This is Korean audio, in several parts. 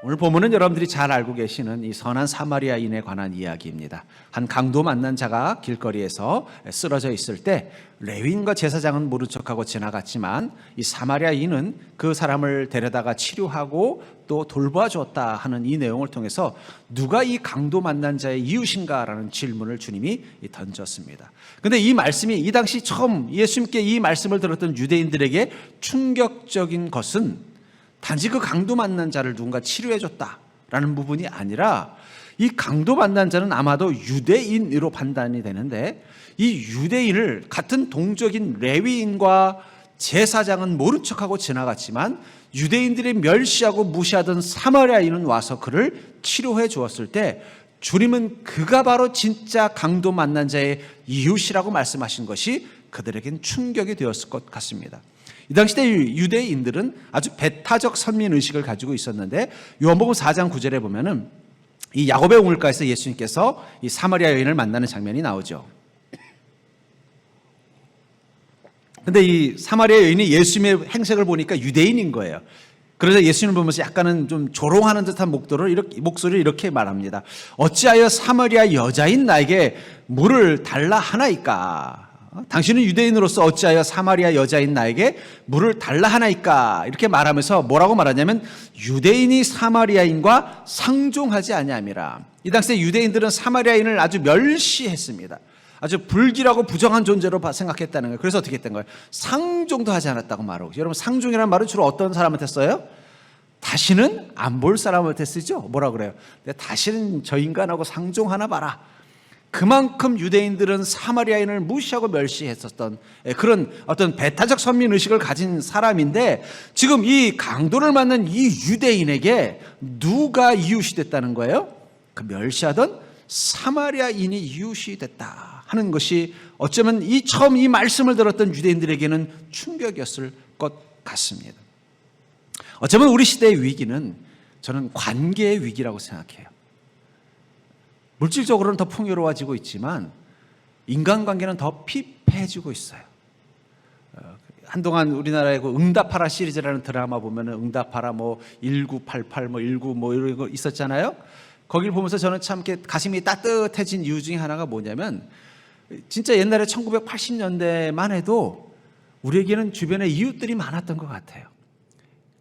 오늘 본문은 여러분들이 잘 알고 계시는 이 선한 사마리아인에 관한 이야기입니다. 한 강도 만난 자가 길거리에서 쓰러져 있을 때 레위인과 제사장은 모른 척하고 지나갔지만 이 사마리아인은 그 사람을 데려다가 치료하고 또 돌봐주었다 하는 이 내용을 통해서 누가 이 강도 만난 자의 이웃인가라는 질문을 주님이 던졌습니다. 그런데 이 말씀이 이 당시 처음 예수님께 이 말씀을 들었던 유대인들에게 충격적인 것은 단지 그 강도 만난 자를 누군가 치료해 줬다라는 부분이 아니라 이 강도 만난 자는 아마도 유대인으로 판단이 되는데 이 유대인을 같은 동족인 레위인과 제사장은 모른 척하고 지나갔지만 유대인들이 멸시하고 무시하던 사마리아인은 와서 그를 치료해 주었을 때 주님은 그가 바로 진짜 강도 만난 자의 이웃이라고 말씀하신 것이 그들에겐 충격이 되었을 것 같습니다. 이 당시 때 유대인들은 아주 배타적 선민의식을 가지고 있었는데 요한복음 4장 9절에 보면은 이 야곱의 우물가에서 예수님께서 이 사마리아 여인을 만나는 장면이 나오죠. 근데 이 사마리아 여인이 예수님의 행색을 보니까 유대인인 거예요. 그래서 예수님을 보면서 약간은 좀 조롱하는 듯한 목소리를 이렇게 말합니다. 어찌하여 사마리아 여자인 나에게 물을 달라 하나이까? 당신은 유대인으로서 어찌하여 사마리아 여자인 나에게 물을 달라 하나이까? 이렇게 말하면서 뭐라고 말하냐면 유대인이 사마리아인과 상종하지 아니함이라. 이 당시에 유대인들은 사마리아인을 아주 멸시했습니다. 아주 불길하고 부정한 존재로 생각했다는 거예요. 그래서 어떻게 했던 거예요? 상종도 하지 않았다고 말하고. 여러분, 상종이라는 말은 주로 어떤 사람한테 써요? 다시는 안 볼 사람한테 쓰죠. 뭐라 그래요? 다시는 저 인간하고 상종하나 봐라. 그만큼 유대인들은 사마리아인을 무시하고 멸시했었던 그런 어떤 배타적 선민의식을 가진 사람인데 지금 이 강도를 만난 이 유대인에게 누가 이웃이 됐다는 거예요? 그 멸시하던 사마리아인이 이웃이 됐다 하는 것이 어쩌면 처음 이 말씀을 들었던 유대인들에게는 충격이었을 것 같습니다. 어쩌면 우리 시대의 위기는 저는 관계의 위기라고 생각해요. 물질적으로는 더 풍요로워지고 있지만 인간관계는 더 피폐해지고 있어요. 한동안 우리나라의 그 응답하라 시리즈라는 드라마 보면은 응답하라 1988 19 이런 거 있었잖아요. 거기를 보면서 저는 참 이렇게 가슴이 따뜻해진 이유 중에 하나가 뭐냐면 진짜 옛날에 1980년대만 해도 우리에게는 주변에 이웃들이 많았던 것 같아요.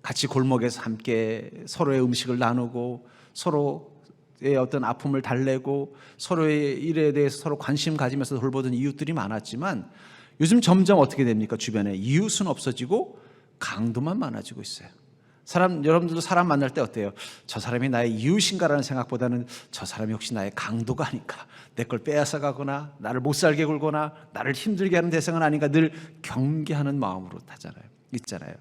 같이 골목에서 함께 서로의 음식을 나누고 서로의 어떤 아픔을 달래고 서로의 일에 대해서 서로 관심 가지면서 돌보던 이웃들이 많았지만 요즘 점점 어떻게 됩니까? 주변에 이웃은 없어지고 강도만 많아지고 있어요. 여러분들도 사람 만날 때 어때요? 저 사람이 나의 이웃인가라는 생각보다는 저 사람이 혹시 나의 강도가 아닐까? 내 걸 빼앗아 가거나 나를 못 살게 굴거나 나를 힘들게 하는 대상은 아닌가 늘 경계하는 마음으로 있잖아요.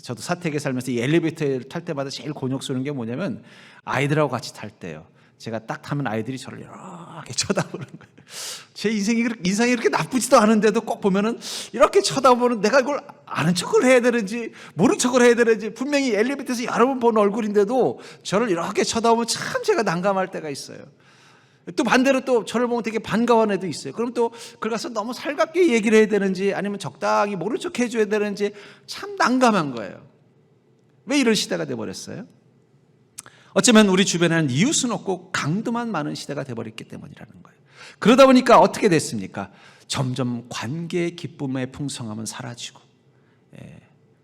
저도 사택에 살면서 이 엘리베이터를 탈 때마다 제일 곤욕스러운 게 뭐냐면 아이들하고 같이 탈 때요. 제가 딱 타면 아이들이 저를 이렇게 쳐다보는 거예요. 제 인상이 그렇게 나쁘지도 않은데도 꼭 보면은 이렇게 쳐다보는 내가 이걸 아는 척을 해야 되는지 모른 척을 해야 되는지 분명히 엘리베이터에서 여러 번 본 얼굴인데도 저를 이렇게 쳐다보면 참 제가 난감할 때가 있어요. 또 반대로 또 저를 보면 되게 반가워하는 애도 있어요. 그럼 또 그걸 가서 너무 살갑게 얘기를 해야 되는지 아니면 적당히 모른 척 해줘야 되는지 참 난감한 거예요. 왜 이런 시대가 돼버렸어요? 어쩌면 우리 주변에는 이웃은 없고 강도만 많은 시대가 돼버렸기 때문이라는 거예요. 그러다 보니까 어떻게 됐습니까? 점점 관계의 기쁨의 풍성함은 사라지고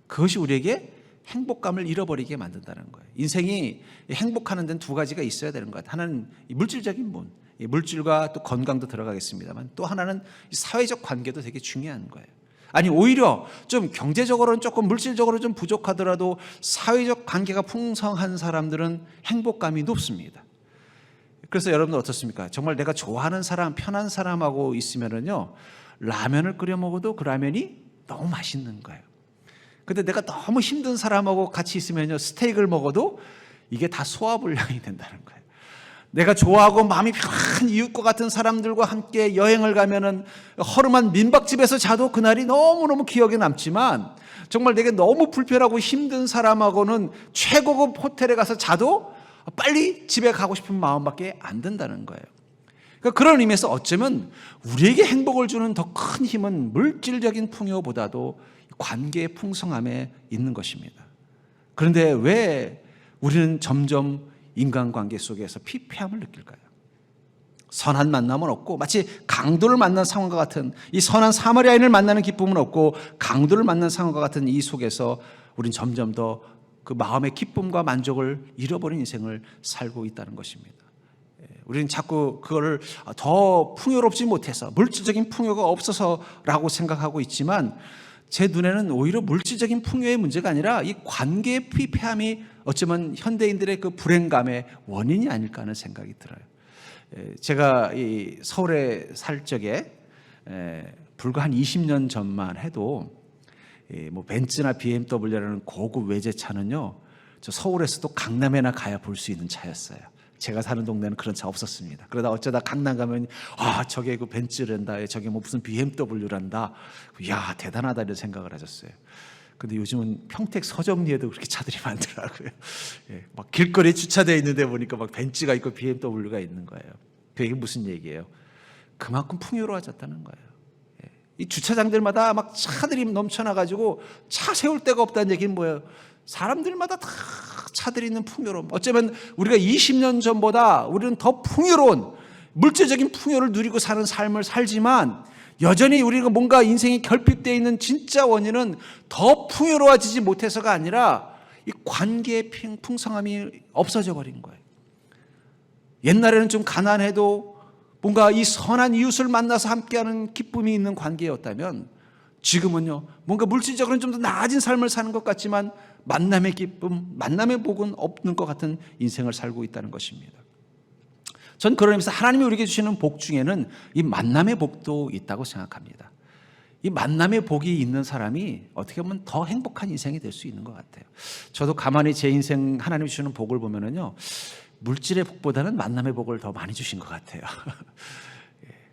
그것이 우리에게 행복감을 잃어버리게 만든다는 거예요. 인생이 행복하는 데는 두 가지가 있어야 되는 것 같아요. 하나는 물질적인 분, 물질과 또 건강도 들어가겠습니다만 또 하나는 사회적 관계도 되게 중요한 거예요. 아니 오히려 좀 경제적으로는 조금 물질적으로 좀 부족하더라도 사회적 관계가 풍성한 사람들은 행복감이 높습니다. 그래서 여러분들 어떻습니까? 정말 내가 좋아하는 사람, 편한 사람하고 있으면은요 라면을 끓여 먹어도 그 라면이 너무 맛있는 거예요. 근데 내가 너무 힘든 사람하고 같이 있으면요 스테이크를 먹어도 이게 다 소화불량이 된다는 거예요. 내가 좋아하고 마음이 편한 이웃과 같은 사람들과 함께 여행을 가면은 허름한 민박집에서 자도 그날이 너무너무 기억에 남지만 정말 내게 너무 불편하고 힘든 사람하고는 최고급 호텔에 가서 자도 빨리 집에 가고 싶은 마음밖에 안 든다는 거예요. 그러니까 그런 의미에서 어쩌면 우리에게 행복을 주는 더 큰 힘은 물질적인 풍요보다도 관계의 풍성함에 있는 것입니다. 그런데 왜 우리는 점점 인간관계 속에서 피폐함을 느낄까요? 선한 만남은 없고 마치 강도를 만난 상황과 같은, 이 선한 사마리아인을 만나는 기쁨은 없고 강도를 만난 상황과 같은 이 속에서 우린 점점 더 그 마음의 기쁨과 만족을 잃어버린 인생을 살고 있다는 것입니다. 우리는 자꾸 그거를 더 풍요롭지 못해서, 물질적인 풍요가 없어서라고 생각하고 있지만, 제 눈에는 오히려 물질적인 풍요의 문제가 아니라 이 관계의 피폐함이 어쩌면 현대인들의 그 불행감의 원인이 아닐까 하는 생각이 들어요. 제가 이 서울에 살 적에 불과 한 20년 전만 해도 뭐 벤츠나 BMW라는 고급 외제차는요, 저 서울에서도 강남에나 가야 볼 수 있는 차였어요. 제가 사는 동네는 그런 차 없었습니다. 그러다 어쩌다 강남 가면 저게 그 벤츠란다, 저게 뭐 무슨 BMW란다, 야 대단하다 이런 생각을 하셨어요. 근데 요즘은 평택 서정리에도 그렇게 차들이 많더라고요. 막 길거리에 주차되어 있는데 보니까 막 벤츠가 있고 BMW가 있는 거예요. 그게 무슨 얘기예요? 그만큼 풍요로워졌다는 거예요. 이 주차장들마다 막 차들이 넘쳐나가지고 차 세울 데가 없다는 얘기는 뭐예요? 사람들마다 다 차들이 있는 풍요로움. 어쩌면 우리가 20년 전보다 우리는 더 풍요로운 물질적인 풍요를 누리고 사는 삶을 살지만, 여전히 우리가 뭔가 인생이 결핍되어 있는 진짜 원인은 더 풍요로워지지 못해서가 아니라 이 관계의 풍성함이 없어져 버린 거예요. 옛날에는 좀 가난해도 뭔가 이 선한 이웃을 만나서 함께하는 기쁨이 있는 관계였다면, 지금은요 뭔가 물질적으로는 좀 더 나아진 삶을 사는 것 같지만 만남의 기쁨, 만남의 복은 없는 것 같은 인생을 살고 있다는 것입니다. 전 그런 의미에서 하나님이 우리에게 주시는 복 중에는 이 만남의 복도 있다고 생각합니다. 이 만남의 복이 있는 사람이 어떻게 보면 더 행복한 인생이 될 수 있는 것 같아요. 저도 가만히 제 인생 하나님이 주시는 복을 보면은요, 물질의 복보다는 만남의 복을 더 많이 주신 것 같아요.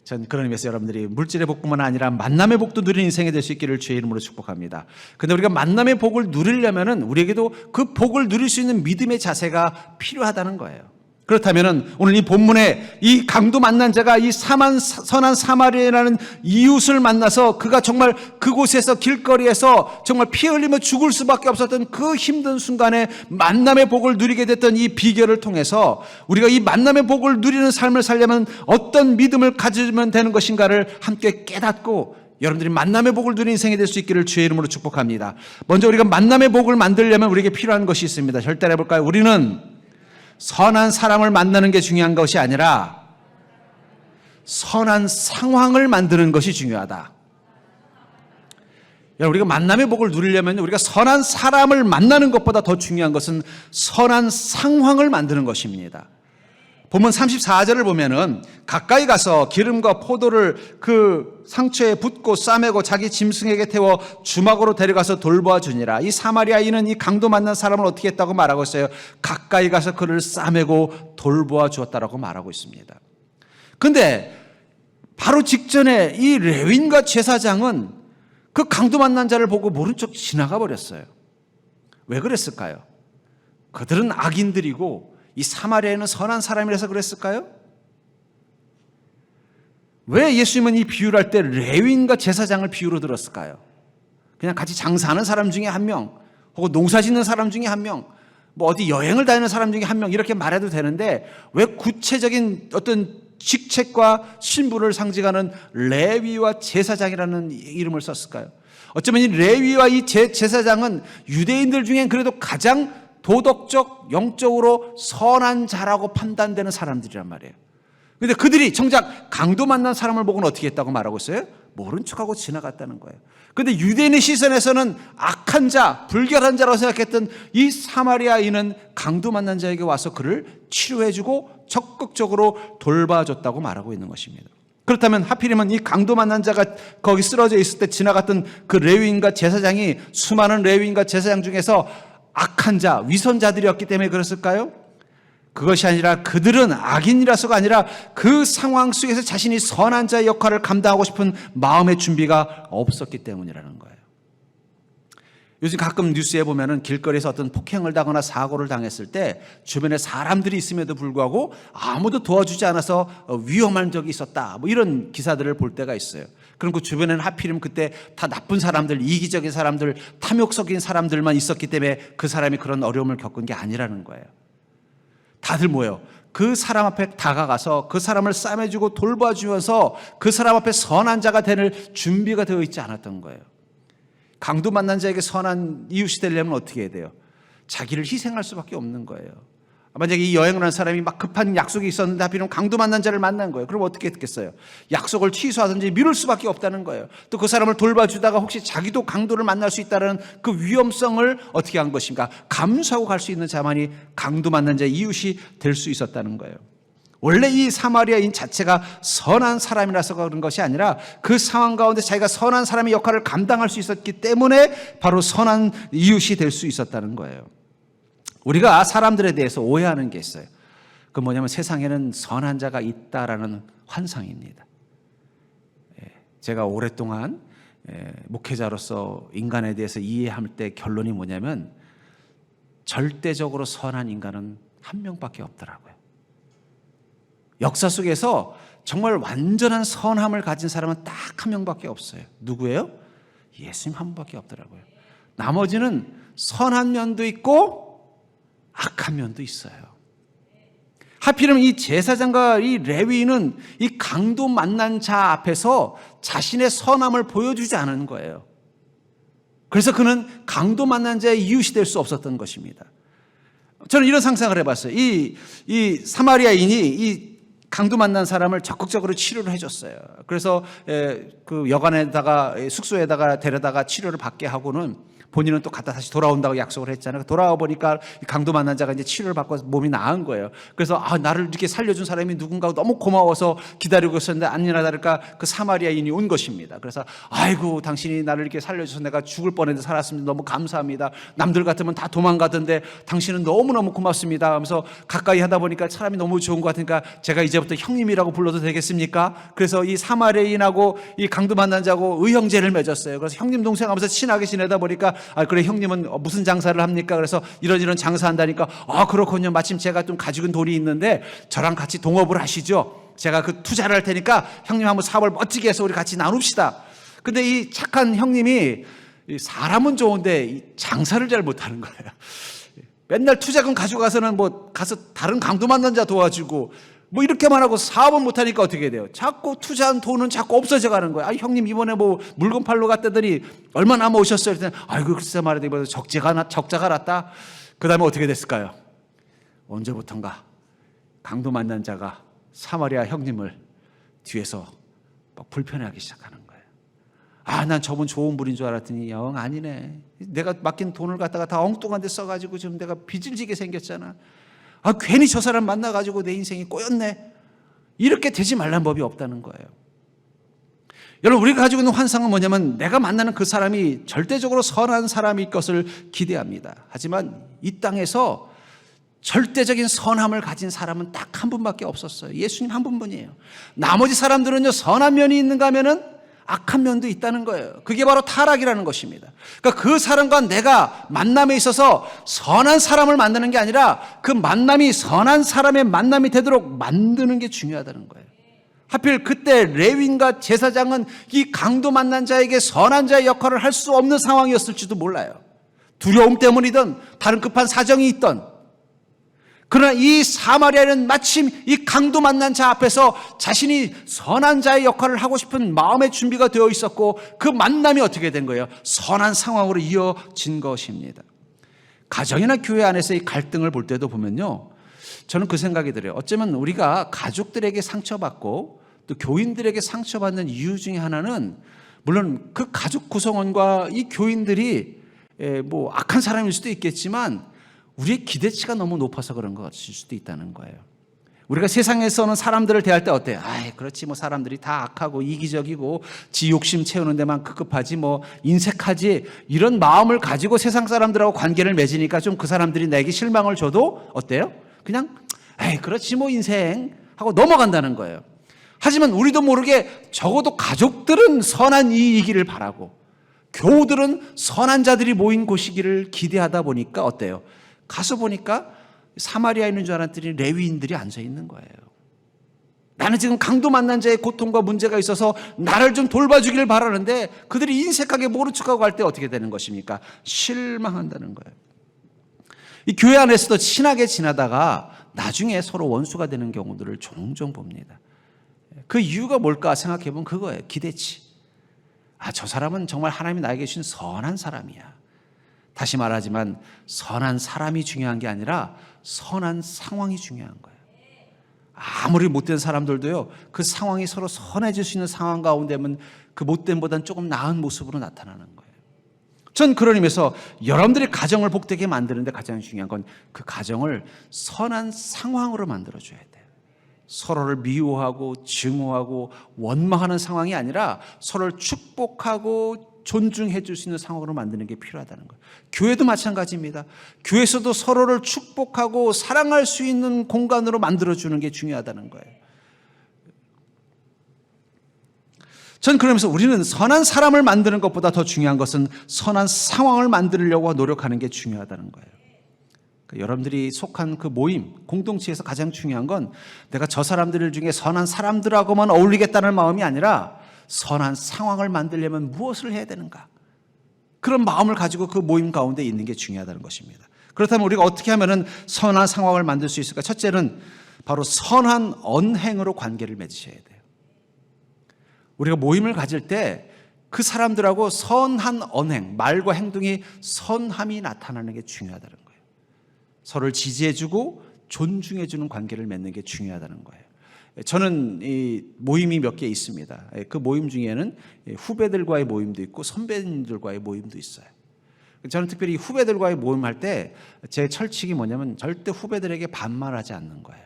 전 그런 의미에서 여러분들이 물질의 복뿐만 아니라 만남의 복도 누리는 인생이 될 수 있기를 주의 이름으로 축복합니다. 근데 우리가 만남의 복을 누리려면은 우리에게도 그 복을 누릴 수 있는 믿음의 자세가 필요하다는 거예요. 그렇다면은 오늘 이 본문에 이 강도 만난 자가 이 선한 사마리아라는 이웃을 만나서 그가 정말 그곳에서 길거리에서 정말 피 흘리며 죽을 수밖에 없었던 그 힘든 순간에 만남의 복을 누리게 됐던 이 비결을 통해서 우리가 이 만남의 복을 누리는 삶을 살려면 어떤 믿음을 가지면 되는 것인가를 함께 깨닫고, 여러분들이 만남의 복을 누리는 인생이 될 수 있기를 주의 이름으로 축복합니다. 먼저 우리가 만남의 복을 만들려면 우리에게 필요한 것이 있습니다. 절대로 해볼까요? 우리는 선한 사람을 만나는 게 중요한 것이 아니라 선한 상황을 만드는 것이 중요하다. 우리가 만남의 복을 누리려면 우리가 선한 사람을 만나는 것보다 더 중요한 것은 선한 상황을 만드는 것입니다. 본문 34절을 보면은 가까이 가서 기름과 포도를 그 상처에 붓고 싸매고 자기 짐승에게 태워 주막으로 데려가서 돌보아 주니라. 이 사마리아인은 이 강도 만난 사람을 어떻게 했다고 말하고 있어요? 가까이 가서 그를 싸매고 돌보아 주었다라고 말하고 있습니다. 근데 바로 직전에 이 레위인과 제사장은 그 강도 만난 자를 보고 모른 척 지나가 버렸어요. 왜 그랬을까요? 그들은 악인들이고 이 사마리아인은 선한 사람이라서 그랬을까요? 왜 예수님은 이 비유를 할 때 레위인과 제사장을 비유로 들었을까요? 그냥 같이 장사하는 사람 중에 한 명, 혹은 농사 짓는 사람 중에 한 명, 뭐 어디 여행을 다니는 사람 중에 한 명, 이렇게 말해도 되는데 왜 구체적인 어떤 직책과 신분을 상징하는 레위와 제사장이라는 이름을 썼을까요? 어쩌면 이 레위와 이 제사장은 유대인들 중엔 그래도 가장 도덕적, 영적으로 선한 자라고 판단되는 사람들이란 말이에요. 그런데 그들이 정작 강도 만난 사람을 보고는 어떻게 했다고 말하고 있어요? 모른 척하고 지나갔다는 거예요. 그런데 유대인의 시선에서는 악한 자, 불결한 자라고 생각했던 이 사마리아인은 강도 만난 자에게 와서 그를 치료해주고 적극적으로 돌봐줬다고 말하고 있는 것입니다. 그렇다면 하필이면 이 강도 만난 자가 거기 쓰러져 있을 때 지나갔던 그 레위인과 제사장이 수많은 레위인과 제사장 중에서 악한 자, 위선자들이었기 때문에 그랬을까요? 그것이 아니라 그들은 악인이라서가 아니라 그 상황 속에서 자신이 선한 자의 역할을 감당하고 싶은 마음의 준비가 없었기 때문이라는 거예요. 요즘 가끔 뉴스에 보면은 길거리에서 어떤 폭행을 당하거나 사고를 당했을 때 주변에 사람들이 있음에도 불구하고 아무도 도와주지 않아서 위험한 적이 있었다, 뭐 이런 기사들을 볼 때가 있어요. 그럼 그 주변에는 하필이면 그때 다 나쁜 사람들, 이기적인 사람들, 탐욕적인 사람들만 있었기 때문에 그 사람이 그런 어려움을 겪은 게 아니라는 거예요. 다들 뭐예요? 그 사람 앞에 다가가서 그 사람을 싸매주고 돌봐주면서 그 사람 앞에 선한 자가 될 준비가 되어 있지 않았던 거예요. 강도 만난 자에게 선한 이웃이 되려면 어떻게 해야 돼요? 자기를 희생할 수밖에 없는 거예요. 만약에 이 여행을 한 사람이 막 급한 약속이 있었는데 하필이면 강도 만난 자를 만난 거예요. 그럼 어떻게 했겠어요? 약속을 취소하든지 미룰 수밖에 없다는 거예요. 또 그 사람을 돌봐주다가 혹시 자기도 강도를 만날 수 있다는 그 위험성을 어떻게 한 것인가? 감수하고 갈 수 있는 자만이 강도 만난 자의 이웃이 될 수 있었다는 거예요. 원래 이 사마리아인 자체가 선한 사람이라서 그런 것이 아니라 그 상황 가운데 자기가 선한 사람의 역할을 감당할 수 있었기 때문에 바로 선한 이웃이 될 수 있었다는 거예요. 우리가 사람들에 대해서 오해하는 게 있어요. 그 뭐냐면 세상에는 선한 자가 있다라는 환상입니다. 제가 오랫동안 목회자로서 인간에 대해서 이해할 때 결론이 뭐냐면 절대적으로 선한 인간은 한 명밖에 없더라고요. 역사 속에서 정말 완전한 선함을 가진 사람은 딱 한 명밖에 없어요. 누구예요? 예수님 한 분밖에 없더라고요. 나머지는 선한 면도 있고 악한 면도 있어요. 하필이면 이 제사장과 이 레위인은 이 강도 만난 자 앞에서 자신의 선함을 보여주지 않은 거예요. 그래서 그는 강도 만난 자의 이웃이 될 수 없었던 것입니다. 저는 이런 상상을 해봤어요. 이 사마리아인이 이 강도 만난 사람을 적극적으로 치료를 해줬어요. 그래서 그 여관에다가 숙소에다가 데려다가 치료를 받게 하고는 본인은 또 갔다 다시 돌아온다고 약속을 했잖아요. 돌아와 보니까 강도 만난 자가 이제 치료를 받고 몸이 나은 거예요. 그래서 나를 이렇게 살려준 사람이 누군가 너무 고마워서 기다리고 있었는데 아니나 다를까 그 사마리아인이 온 것입니다. 그래서 아이고 당신이 나를 이렇게 살려줘서 내가 죽을 뻔했는데 살았습니다. 너무 감사합니다. 남들 같으면 다 도망가던데 당신은 너무너무 고맙습니다 하면서 가까이 하다 보니까 사람이 너무 좋은 것 같으니까 제가 이제부터 형님이라고 불러도 되겠습니까? 그래서 이 사마리아인하고 이 강도 만난 자하고 의형제를 맺었어요. 그래서 형님 동생 하면서 친하게 지내다 보니까 그래 형님은 무슨 장사를 합니까? 그래서 이런 장사한다니까 그렇군요. 마침 제가 좀 가지고 돈이 있는데 저랑 같이 동업을 하시죠. 제가 그 투자를 할 테니까 형님 한번 사업을 멋지게 해서 우리 같이 나눕시다. 근데 이 착한 형님이 사람은 좋은데 장사를 잘 못하는 거예요. 맨날 투자금 가지고 가서는 뭐 가서 다른 강도 만난 자 도와주고 뭐 이렇게만 하고 사업은 못하니까 어떻게 돼요? 자꾸 투자한 돈은 자꾸 없어져 가는 거예요. 형님 이번에 뭐 물건 팔러 갔다더니 얼마 남아 오셨어요? 그랬더니 아이고 글쎄 말이야 이번에 적자가 났다. 그 다음에 어떻게 됐을까요? 언제부턴가 강도 만난 자가 사마리아 형님을 뒤에서 막 불편해하기 시작하는 거예요. 난 저분 좋은 분인 줄 알았더니 영 아니네. 내가 맡긴 돈을 갖다가 다 엉뚱한 데 써가지고 지금 내가 빚을 지게 생겼잖아. 괜히 저 사람 만나가지고 내 인생이 꼬였네. 이렇게 되지 말란 법이 없다는 거예요. 여러분 우리가 가지고 있는 환상은 뭐냐면 내가 만나는 그 사람이 절대적으로 선한 사람일 것을 기대합니다. 하지만 이 땅에서 절대적인 선함을 가진 사람은 딱 한 분밖에 없었어요. 예수님 한 분뿐이에요. 나머지 사람들은요 선한 면이 있는가 하면은 악한 면도 있다는 거예요. 그게 바로 타락이라는 것입니다. 그러니까 그 사람과 내가 만남에 있어서 선한 사람을 만나는 게 아니라 그 만남이 선한 사람의 만남이 되도록 만드는 게 중요하다는 거예요. 하필 그때 레위인과 제사장은 이 강도 만난 자에게 선한 자의 역할을 할 수 없는 상황이었을지도 몰라요. 두려움 때문이든 다른 급한 사정이 있던. 그러나 이 사마리아는 마침 이 강도 만난 자 앞에서 자신이 선한 자의 역할을 하고 싶은 마음의 준비가 되어 있었고 그 만남이 어떻게 된 거예요? 선한 상황으로 이어진 것입니다. 가정이나 교회 안에서의 갈등을 볼 때도 보면요. 저는 그 생각이 들어요. 어쩌면 우리가 가족들에게 상처받고 또 교인들에게 상처받는 이유 중에 하나는 물론 그 가족 구성원과 이 교인들이 뭐 악한 사람일 수도 있겠지만 우리의 기대치가 너무 높아서 그런 것일 수도 있다는 거예요. 우리가 세상에서는 사람들을 대할 때 어때요? 그렇지 뭐 사람들이 다 악하고 이기적이고 지 욕심 채우는 데만 급급하지 뭐 인색하지 이런 마음을 가지고 세상 사람들하고 관계를 맺으니까 좀 그 사람들이 내게 실망을 줘도 어때요? 그냥 그렇지 뭐 인생 하고 넘어간다는 거예요. 하지만 우리도 모르게 적어도 가족들은 선한 이익이기를 바라고 교우들은 선한 자들이 모인 곳이기를 기대하다 보니까 어때요? 가서 보니까 사마리아에 있는 줄 알았더니 레위인들이 앉아 있는 거예요. 나는 지금 강도 만난 자의 고통과 문제가 있어서 나를 좀 돌봐주길 바라는데 그들이 인색하게 모른 척하고 갈 때 어떻게 되는 것입니까? 실망한다는 거예요. 이 교회 안에서도 친하게 지나다가 나중에 서로 원수가 되는 경우들을 종종 봅니다. 그 이유가 뭘까 생각해 보면 그거예요. 기대치. 저 사람은 정말 하나님이 나에게 주신 선한 사람이야. 다시 말하지만 선한 사람이 중요한 게 아니라 선한 상황이 중요한 거예요. 아무리 못된 사람들도요, 그 상황이 서로 선해질 수 있는 상황 가운데면 그 못됨보다는 조금 나은 모습으로 나타나는 거예요. 전 그런 의미에서 여러분들이 가정을 복되게 만드는데 가장 중요한 건 그 가정을 선한 상황으로 만들어줘야 돼요. 서로를 미워하고 증오하고 원망하는 상황이 아니라 서로를 축복하고 존중해 줄 수 있는 상황으로 만드는 게 필요하다는 거예요. 교회도 마찬가지입니다. 교회에서도 서로를 축복하고 사랑할 수 있는 공간으로 만들어주는 게 중요하다는 거예요. 전 그러면서 우리는 선한 사람을 만드는 것보다 더 중요한 것은 선한 상황을 만들려고 노력하는 게 중요하다는 거예요. 그러니까 여러분들이 속한 그 모임, 공동체에서 가장 중요한 건 내가 저 사람들 중에 선한 사람들하고만 어울리겠다는 마음이 아니라 선한 상황을 만들려면 무엇을 해야 되는가? 그런 마음을 가지고 그 모임 가운데 있는 게 중요하다는 것입니다. 그렇다면 우리가 어떻게 하면 선한 상황을 만들 수 있을까? 첫째는 바로 선한 언행으로 관계를 맺으셔야 돼요. 우리가 모임을 가질 때 그 사람들하고 선한 언행, 말과 행동이 선함이 나타나는 게 중요하다는 거예요. 서로를 지지해주고 존중해주는 관계를 맺는 게 중요하다는 거예요. 저는 이 모임이 몇 개 있습니다. 그 모임 중에는 후배들과의 모임도 있고 선배님들과의 모임도 있어요. 저는 특별히 후배들과의 모임할 때 제 철칙이 뭐냐면 절대 후배들에게 반말하지 않는 거예요.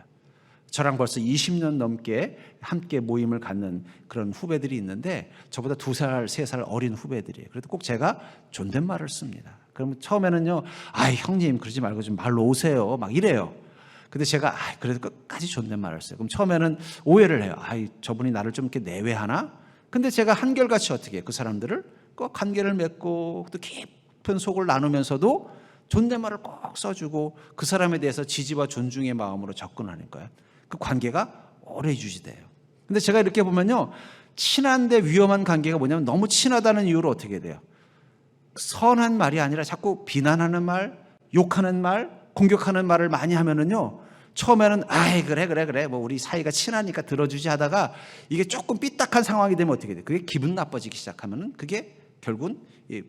저랑 벌써 20년 넘게 함께 모임을 갖는 그런 후배들이 있는데 저보다 2살, 3살 어린 후배들이에요. 그래도 꼭 제가 존댓말을 씁니다. 그럼 처음에는요, 형님 그러지 말고 좀 말로 오세요. 막 이래요. 근데 제가 그래도 끝까지 존댓말을 써요. 그럼 처음에는 오해를 해요. 저분이 나를 좀 이렇게 내외하나? 근데 제가 한결같이 어떻게 해요? 그 사람들을 꼭 관계를 맺고 또 깊은 속을 나누면서도 존댓말을 꼭 써주고 그 사람에 대해서 지지와 존중의 마음으로 접근하는 거예요. 그 관계가 오래 유지돼요. 근데 제가 이렇게 보면요, 친한데 위험한 관계가 뭐냐면 너무 친하다는 이유로 어떻게 돼요? 선한 말이 아니라 자꾸 비난하는 말, 욕하는 말, 공격하는 말을 많이 하면은요, 처음에는 그래 뭐 우리 사이가 친하니까 들어주지 하다가 이게 조금 삐딱한 상황이 되면 어떻게 돼요? 그게 기분 나빠지기 시작하면은 그게 결국은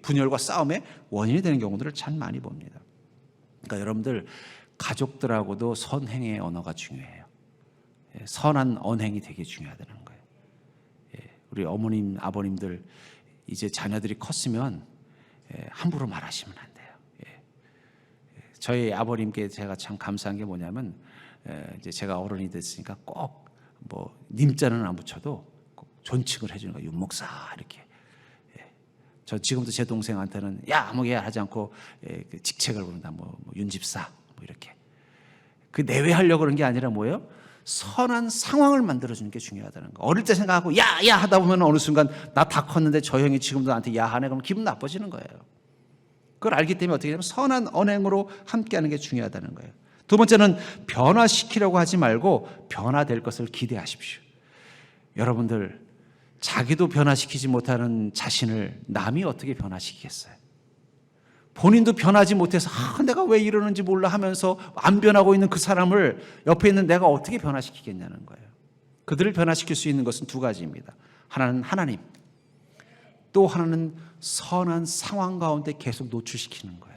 분열과 싸움의 원인이 되는 경우들을 참 많이 봅니다. 그러니까 여러분들 가족들하고도 선행의 언어가 중요해요. 선한 언행이 되게 중요하다는 거예요. 우리 어머님, 아버님들 이제 자녀들이 컸으면 함부로 말하시면 안 돼요. 저희 아버님께 제가 참 감사한 게 뭐냐면 이제 제가 어른이 됐으니까 꼭 뭐 님자는 안 붙여도 꼭 존칭을 해주는 거예요. 윤목사 이렇게. 저 지금도 제 동생한테는 아무개야 하지 않고 그 직책을 부른다. 뭐 윤집사 뭐 이렇게. 그 내외하려고 그런 게 아니라 뭐예요? 선한 상황을 만들어주는 게 중요하다는 거. 어릴 때 생각하고 야 하다 보면 어느 순간 나 다 컸는데 저 형이 지금도 나한테 야하네 그러면 기분 나빠지는 거예요. 그걸 알기 때문에 어떻게 되냐면 선한 언행으로 함께하는 게 중요하다는 거예요. 두 번째는 변화시키려고 하지 말고 변화될 것을 기대하십시오. 여러분들 자기도 변화시키지 못하는 자신을 남이 어떻게 변화시키겠어요? 본인도 변하지 못해서 내가 왜 이러는지 몰라 하면서 안 변하고 있는 그 사람을 옆에 있는 내가 어떻게 변화시키겠냐는 거예요. 그들을 변화시킬 수 있는 것은 2가지입니다. 하나는 하나님, 또 하나는 선한 상황 가운데 계속 노출시키는 거예요.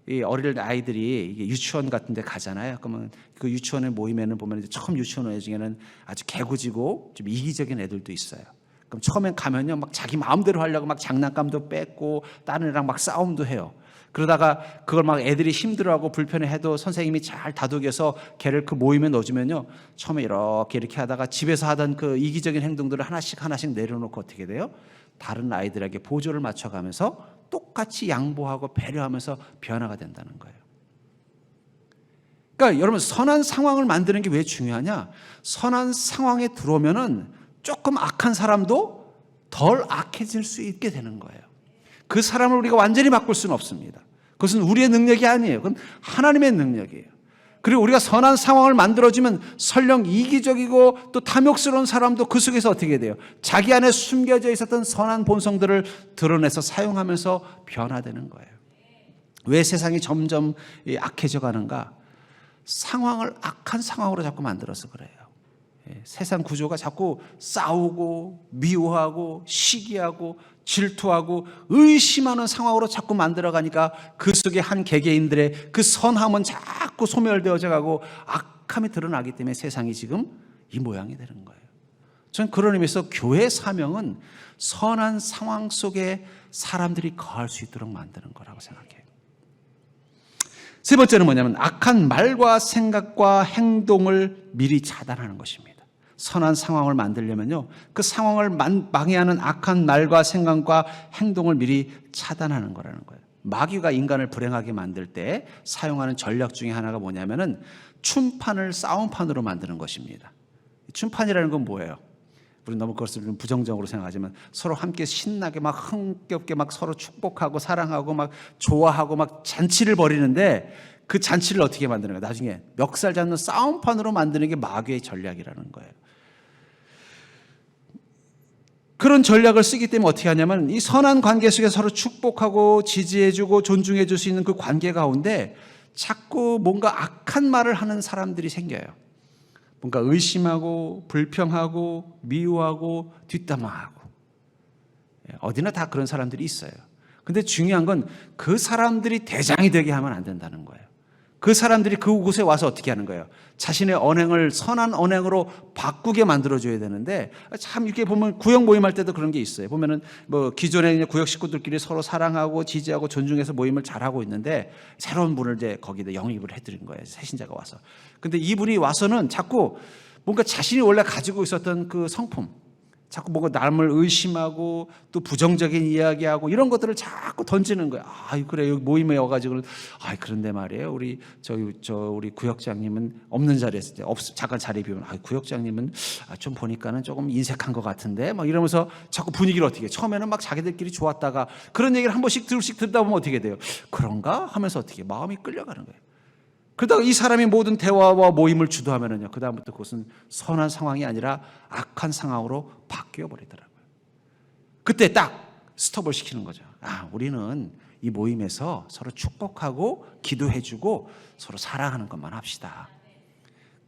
이 어릴 아이들이 이게 유치원 같은 데 가잖아요. 그러면 그 유치원에 모이면은 보면 이제 처음 유치원 애 중에는 아주 개구지고 좀 이기적인 애들도 있어요. 그럼 처음엔 가면요, 막 자기 마음대로 하려고 막 장난감도 뺏고 다른 애랑 막 싸움도 해요. 그러다가 그걸 막 애들이 힘들어하고 불편해해도 선생님이 잘 다독여서 걔를 그 모임에 넣어주면요, 처음에 이렇게 하다가 집에서 하던 그 이기적인 행동들을 하나씩 내려놓고 어떻게 돼요? 다른 아이들에게 보조를 맞춰가면서 똑같이 양보하고 배려하면서 변화가 된다는 거예요. 그러니까 여러분, 선한 상황을 만드는 게 왜 중요하냐? 선한 상황에 들어오면은 조금 악한 사람도 덜 악해질 수 있게 되는 거예요. 그 사람을 우리가 완전히 바꿀 수는 없습니다. 그것은 우리의 능력이 아니에요. 그건 하나님의 능력이에요. 그리고 우리가 선한 상황을 만들어주면 설령 이기적이고 또 탐욕스러운 사람도 그 속에서 어떻게 돼요? 자기 안에 숨겨져 있었던 선한 본성들을 드러내서 사용하면서 변화되는 거예요. 왜 세상이 점점 악해져 가는가? 상황을 악한 상황으로 자꾸 만들어서 그래요. 세상 구조가 자꾸 싸우고 미워하고 시기하고 질투하고 의심하는 상황으로 자꾸 만들어가니까 그 속에 한 개개인들의 그 선함은 자꾸 소멸되어져 가고 악함이 드러나기 때문에 세상이 지금 이 모양이 되는 거예요. 저는 그런 의미에서 교회의 사명은 선한 상황 속에 사람들이 거할 수 있도록 만드는 거라고 생각해요. 세 번째는 뭐냐면 악한 말과 생각과 행동을 미리 차단하는 것입니다. 선한 상황을 만들려면요, 그 상황을 방해하는 악한 말과 생각과 행동을 미리 차단하는 거라는 거예요. 마귀가 인간을 불행하게 만들 때 사용하는 전략 중에 하나가 뭐냐면은 춤판을 싸움판으로 만드는 것입니다. 춤판이라는 건 뭐예요? 우리 너무 그것을 좀 부정적으로 생각하지만 서로 함께 신나게 막 흥겹게 막 서로 축복하고 사랑하고 막 좋아하고 막 잔치를 벌이는데 그 잔치를 어떻게 만드는 거예요? 나중에 멱살 잡는 싸움판으로 만드는 게 마귀의 전략이라는 거예요. 그런 전략을 쓰기 때문에 어떻게 하냐면 이 선한 관계 속에 서로 축복하고 지지해주고 존중해줄 수 있는 그 관계 가운데 자꾸 뭔가 악한 말을 하는 사람들이 생겨요. 뭔가 의심하고 불평하고 미워하고 뒷담화하고, 어디나 다 그런 사람들이 있어요. 근데 중요한 건 그 사람들이 대장이 되게 하면 안 된다는 거예요. 그 사람들이 그곳에 와서 어떻게 하는 거예요? 자신의 언행을 선한 언행으로 바꾸게 만들어줘야 되는데, 참 이렇게 보면 구역 모임할 때도 그런 게 있어요. 보면은 뭐 기존에 구역 식구들끼리 서로 사랑하고 지지하고 존중해서 모임을 잘하고 있는데 새로운 분을 이제 거기다 영입을 해드린 거예요. 새신자가 와서. 근데 이분이 와서는 자꾸 뭔가 자신이 원래 가지고 있었던 그 성품, 자꾸 뭔가 남을 의심하고 또 부정적인 이야기하고 이런 것들을 자꾸 던지는 거야. 아, 그래 여기 모임에 와가지고 그런데 말이에요. 우리 우리 구역장님은 없는 자리에서 잠깐 자리 비우면 구역장님은 좀 보니까는 조금 인색한 것 같은데 막 이러면서 자꾸 분위기를 어떻게 해. 처음에는 막 자기들끼리 좋았다가 그런 얘기를 한 번씩 둘씩 듣다 보면 어떻게 돼요? 그런가 하면서 어떻게 마음이 끌려가는 거예요. 그러다가 이 사람이 모든 대화와 모임을 주도하면은요, 그 다음부터 그것은 선한 상황이 아니라 악한 상황으로 바뀌어 버리더라고요. 그때 딱 스톱을 시키는 거죠. 우리는 이 모임에서 서로 축복하고 기도해주고 서로 사랑하는 것만 합시다.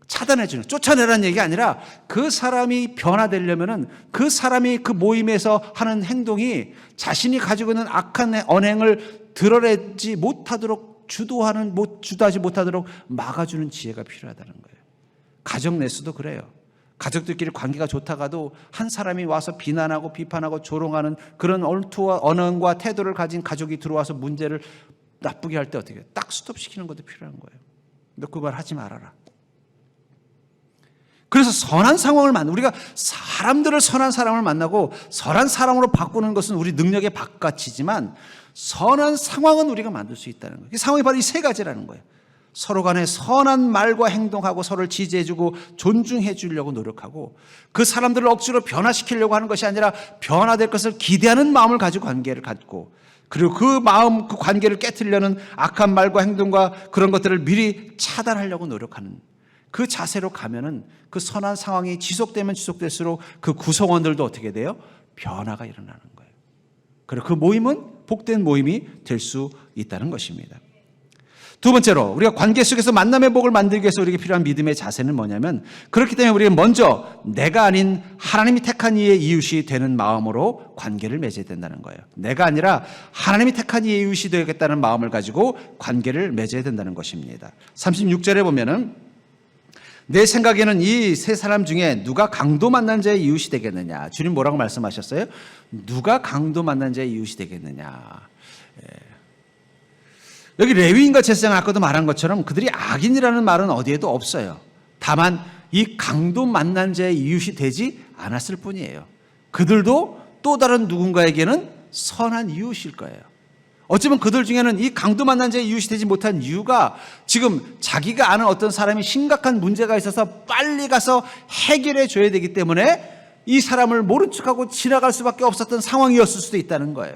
차단해주는, 쫓아내라는 얘기가 아니라 그 사람이 변화되려면은 그 사람이 그 모임에서 하는 행동이 자신이 가지고 있는 악한 언행을 드러내지 못하도록 주도하지 못하도록 막아주는 지혜가 필요하다는 거예요. 가정 내수도 그래요. 가족들끼리 관계가 좋다가도 한 사람이 와서 비난하고 비판하고 조롱하는 그런 얼투와 언행과 태도를 가진 가족이 들어와서 문제를 나쁘게 할 때 어떻게 해요? 딱 스톱시키는 것도 필요한 거예요. 너 그 말 하지 말아라. 그래서 선한 상황을 우리가 사람들을 선한 사람을 만나고 선한 사람으로 바꾸는 것은 우리 능력의 바깥이지만 선한 상황은 우리가 만들 수 있다는 거예요. 그 상황이 바로 이 세 가지라는 거예요. 서로 간에 선한 말과 행동하고 서로를 지지해주고 존중해주려고 노력하고 그 사람들을 억지로 변화시키려고 하는 것이 아니라 변화될 것을 기대하는 마음을 가지고 관계를 갖고, 그리고 그 마음, 그 관계를 깨트리려는 악한 말과 행동과 그런 것들을 미리 차단하려고 노력하는 그 자세로 가면은 그 선한 상황이 지속되면 지속될수록 그 구성원들도 어떻게 돼요? 변화가 일어나는 거예요. 그리고 그 모임은 복된 모임이 될 수 있다는 것입니다. 두 번째로 우리가 관계 속에서 만남의 복을 만들기 위해서 우리에게 필요한 믿음의 자세는 뭐냐면, 그렇기 때문에 우리는 먼저 내가 아닌 하나님이 택한 이의 이웃이 되는 마음으로 관계를 맺어야 된다는 거예요. 내가 아니라 하나님이 택한 이의 이웃이 되겠다는 마음을 가지고 관계를 맺어야 된다는 것입니다. 36절에 보면은 내 생각에는 이 세 사람 중에 누가 강도 만난 자의 이웃이 되겠느냐. 주님 뭐라고 말씀하셨어요? 누가 강도 만난 자의 이웃이 되겠느냐. 여기 레위인과 제사장 아까도 말한 것처럼 그들이 악인이라는 말은 어디에도 없어요. 다만 이 강도 만난 자의 이웃이 되지 않았을 뿐이에요. 그들도 또 다른 누군가에게는 선한 이웃일 거예요. 어쩌면 그들 중에는 이 강도 만난 자의 이웃이 되지 못한 이유가 지금 자기가 아는 어떤 사람이 심각한 문제가 있어서 빨리 가서 해결해 줘야 되기 때문에 이 사람을 모른 척하고 지나갈 수밖에 없었던 상황이었을 수도 있다는 거예요.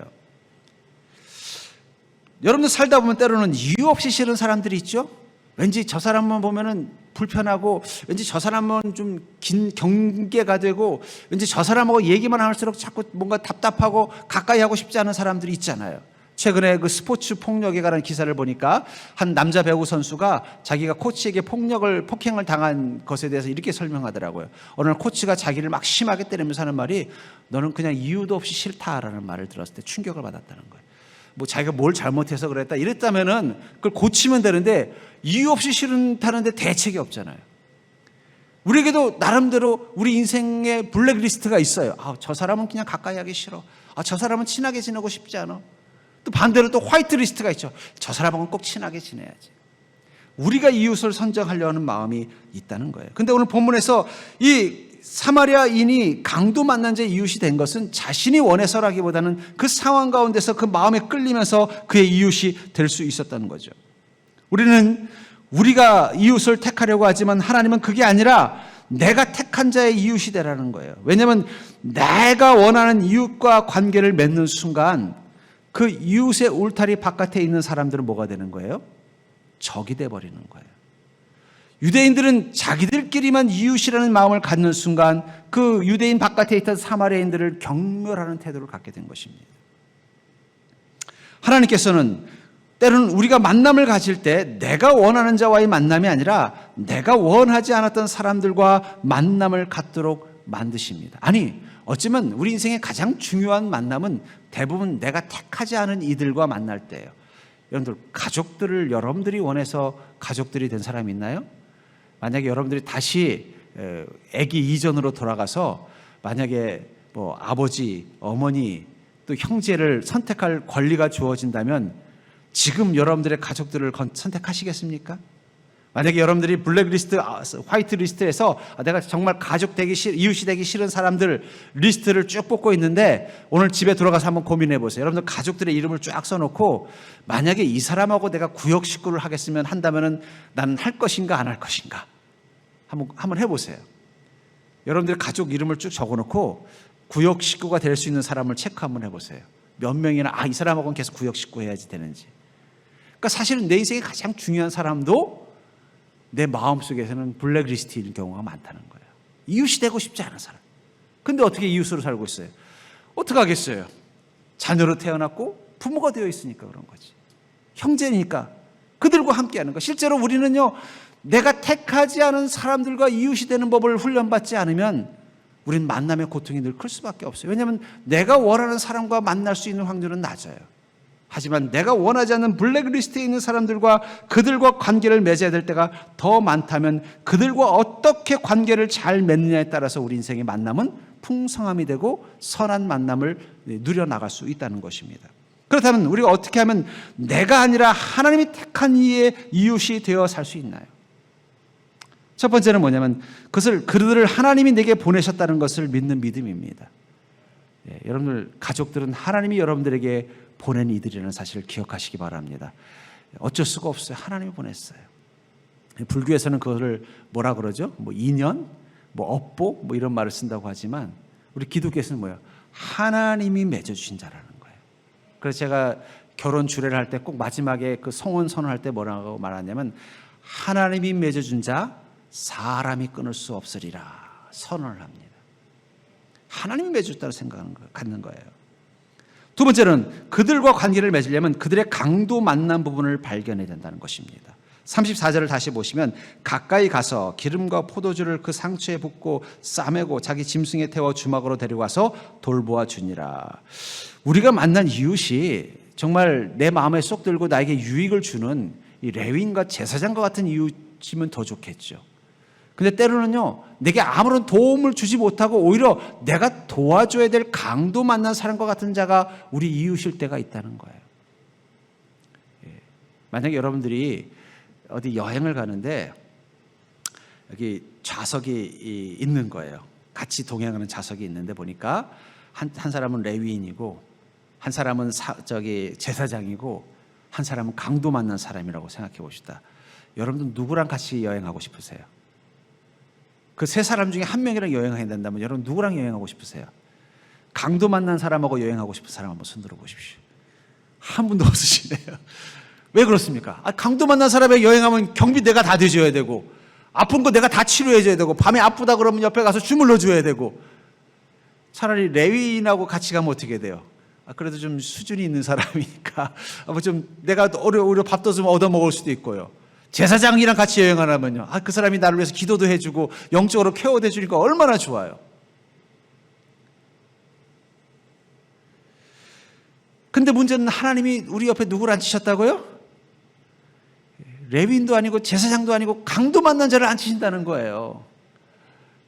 여러분들 살다 보면 때로는 이유 없이 싫은 사람들이 있죠. 왠지 저 사람만 보면은 불편하고, 왠지 저 사람은 좀 긴 경계가 되고, 왠지 저 사람하고 얘기만 할수록 자꾸 뭔가 답답하고 가까이 하고 싶지 않은 사람들이 있잖아요. 최근에 그 스포츠 폭력에 관한 기사를 보니까 한 남자 배구 선수가 자기가 코치에게 폭행을 당한 것에 대해서 이렇게 설명하더라고요. 어느 날 코치가 자기를 막 심하게 때리면서 하는 말이, 너는 그냥 이유도 없이 싫다라는 말을 들었을 때 충격을 받았다는 거예요. 뭐 자기가 뭘 잘못해서 그랬다 이랬다면은 그걸 고치면 되는데, 이유 없이 싫다는데 대책이 없잖아요. 우리에게도 나름대로 우리 인생의 블랙리스트가 있어요. 저 사람은 그냥 가까이 하기 싫어. 저 사람은 친하게 지내고 싶지 않아. 또 반대로 또 화이트 리스트가 있죠. 저 사람하고는 꼭 친하게 지내야지. 우리가 이웃을 선정하려는 마음이 있다는 거예요. 근데 오늘 본문에서 이 사마리아인이 강도 만난 자 이웃이 된 것은 자신이 원해서라기보다는 그 상황 가운데서 그 마음에 끌리면서 그의 이웃이 될 수 있었다는 거죠. 우리는 우리가 이웃을 택하려고 하지만 하나님은 그게 아니라 내가 택한 자의 이웃이 되라는 거예요. 왜냐하면 내가 원하는 이웃과 관계를 맺는 순간 그 이웃의 울타리 바깥에 있는 사람들은 뭐가 되는 거예요? 적이 돼버리는 거예요. 유대인들은 자기들끼리만 이웃이라는 마음을 갖는 순간 그 유대인 바깥에 있던 사마리아인들을 경멸하는 태도를 갖게 된 것입니다. 하나님께서는 때로는 우리가 만남을 가질 때 내가 원하는 자와의 만남이 아니라 내가 원하지 않았던 사람들과 만남을 갖도록 만드십니다. 아니, 어쩌면 우리 인생의 가장 중요한 만남은 대부분 내가 택하지 않은 이들과 만날 때예요. 여러분들, 가족들을 여러분들이 원해서 가족들이 된 사람이 있나요? 만약에 여러분들이 다시 아기 이전으로 돌아가서 만약에 뭐 아버지, 어머니, 또 형제를 선택할 권리가 주어진다면 지금 여러분들의 가족들을 선택하시겠습니까? 만약에 여러분들이 블랙리스트, 화이트리스트에서 내가 정말 가족 되기 이웃이 되기 싫은 사람들 리스트를 쭉 뽑고 있는데 오늘 집에 들어가서 한번 고민해 보세요. 여러분들 가족들의 이름을 쫙 써놓고 만약에 이 사람하고 내가 구역 식구를 하겠으면 한다면은 나는 할 것인가 안 할 것인가 한번 해보세요. 여러분들의 가족 이름을 쭉 적어놓고 구역 식구가 될 수 있는 사람을 체크 한번 해보세요. 몇 명이나 이 사람하고는 계속 구역 식구 해야지 되는지. 그러니까 사실은 내 인생에 가장 중요한 사람도 내 마음속에서는 블랙리스트인 경우가 많다는 거예요. 이웃이 되고 싶지 않은 사람. 근데 어떻게 이웃으로 살고 있어요? 어떡하겠어요? 자녀로 태어났고 부모가 되어 있으니까 그런 거지. 형제니까 그들과 함께하는 거. 실제로 우리는요, 내가 택하지 않은 사람들과 이웃이 되는 법을 훈련받지 않으면 우린 만남의 고통이 늘 클 수밖에 없어요. 왜냐하면 내가 원하는 사람과 만날 수 있는 확률은 낮아요. 하지만 내가 원하지 않는 블랙리스트에 있는 사람들과 그들과 관계를 맺어야 될 때가 더 많다면 그들과 어떻게 관계를 잘 맺느냐에 따라서 우리 인생의 만남은 풍성함이 되고 선한 만남을 누려나갈 수 있다는 것입니다. 그렇다면 우리가 어떻게 하면 내가 아니라 하나님이 택한 이의 이웃이 되어 살 수 있나요? 첫 번째는 뭐냐면 그들을 하나님이 내게 보내셨다는 것을 믿는 믿음입니다. 여러분들 가족들은 하나님이 여러분들에게 보낸 이들이라는 사실을 기억하시기 바랍니다. 어쩔 수가 없어요. 하나님이 보냈어요. 불교에서는 그거를 뭐라 그러죠? 뭐 인연, 뭐 업보, 뭐 이런 말을 쓴다고 하지만 우리 기독교에서는 뭐예요? 하나님이 맺어주신 자라는 거예요. 그래서 제가 결혼 주례를 할 때 꼭 마지막에 그 성혼 선언할 때 뭐라고 말하냐면 하나님이 맺어준 자 사람이 끊을 수 없으리라 선언을 합니다. 하나님이 맺어줬다고 갖는 거예요. 두 번째는 그들과 관계를 맺으려면 그들의 강도 만난 부분을 발견해야 된다는 것입니다. 34절을 다시 보시면 가까이 가서 기름과 포도주를 그 상처에 붓고 싸매고 자기 짐승에 태워 주막으로 데려가서 돌보아 주니라. 우리가 만난 이웃이 정말 내 마음에 쏙 들고 나에게 유익을 주는 이 레위인과 제사장과 같은 이웃이면 더 좋겠죠. 근데 때로는요, 내게 아무런 도움을 주지 못하고 오히려 내가 도와줘야 될 강도 만난 사람과 같은 자가 우리 이웃일 때가 있다는 거예요. 만약에 여러분들이 어디 여행을 가는데 여기 좌석이 있는 거예요. 같이 동행하는 좌석이 있는데 보니까 한 사람은 레위인이고 한 사람은 제사장이고 한 사람은 강도 만난 사람이라고 생각해 봅시다. 여러분들 누구랑 같이 여행하고 싶으세요? 그 세 사람 중에 한 명이랑 여행해야 된다면 여러분 누구랑 여행하고 싶으세요? 강도 만난 사람하고 여행하고 싶은 사람 한번 손 들어 보십시오. 한 분도 없으시네요. 왜 그렇습니까? 강도 만난 사람에 여행하면 경비 내가 다 대줘야 되고, 아픈 거 내가 다 치료해줘야 되고, 밤에 아프다 그러면 옆에 가서 주물러 줘야 되고. 차라리 레위인하고 같이 가면 어떻게 돼요? 그래도 좀 수준이 있는 사람이니까 뭐 좀 내가 오히려 밥도 좀 얻어 먹을 수도 있고요. 제사장이랑 같이 여행하려면요, 그 사람이 나를 위해서 기도도 해주고 영적으로 케어도 해주니까 얼마나 좋아요. 근데 문제는 하나님이 우리 옆에 누구를 앉히셨다고요? 레위인도 아니고 제사장도 아니고 강도 만난 자를 앉히신다는 거예요.